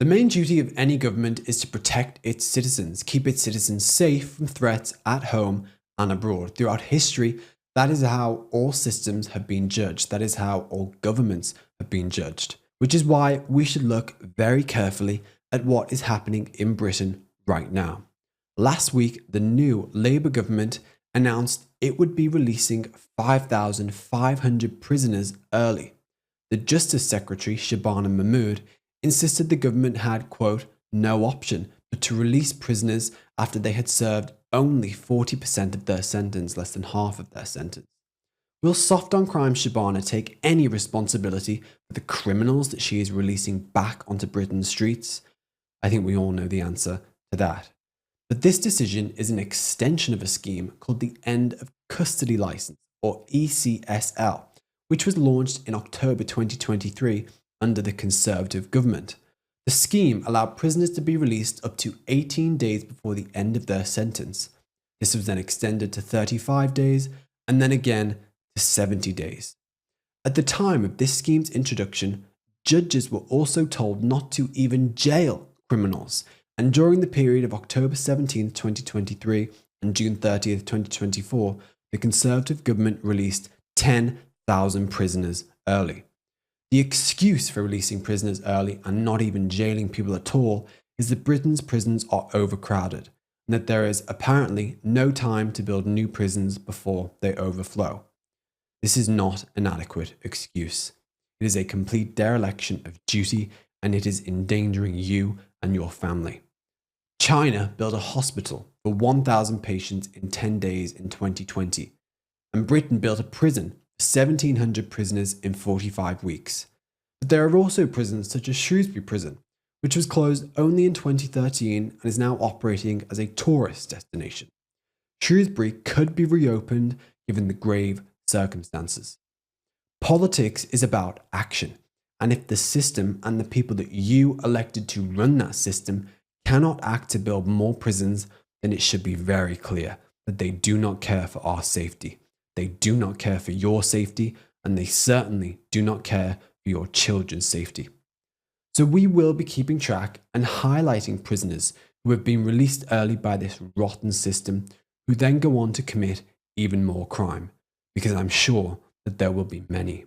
The main duty of any government is to protect its citizens, keep its citizens safe from threats at home and abroad. Throughout history, that is how all systems have been judged. That is how all governments have been judged, which is why we should look very carefully at what is happening in Britain right now. Last week, the new Labour government announced it would be releasing 5,500 prisoners early. The Justice Secretary, Shabana Mahmood, insisted the government had, quote, no option but to release prisoners after they had served only 40% of their sentence, less than half of their sentence. Will soft on crime Shabana take any responsibility for the criminals that she is releasing back onto Britain's streets? I think we all know the answer to that. But this decision is an extension of a scheme called the End of Custody License, or ECSL, which was launched in October 2023 under the Conservative government. The scheme allowed prisoners to be released up to 18 days before the end of their sentence. This was then extended to 35 days and then again to 70 days. At the time of this scheme's introduction, judges were also told not to even jail criminals, and during the period of October 17, 2023 and June 30th, 2024, the Conservative government released 10,000 prisoners early. The excuse for releasing prisoners early and not even jailing people at all is that Britain's prisons are overcrowded and that there is apparently no time to build new prisons before they overflow. This is not an adequate excuse. It is a complete dereliction of duty and it is endangering you and your family. China built a hospital for 1,000 patients in 10 days in 2020, and Britain built a prison for 1,700 prisoners in 45 weeks. But there are also prisons such as Shrewsbury Prison, which was closed only in 2013 and is now operating as a tourist destination. Shrewsbury could be reopened given the grave circumstances. Politics is about action, and if the system and the people that you elected to run that system cannot act to build more prisons, then it should be very clear that they do not care for our safety. They do not care for your safety, and they certainly do not care for your children's safety. So we will be keeping track and highlighting prisoners who have been released early by this rotten system, who then go on to commit even more crime, because I'm sure that there will be many.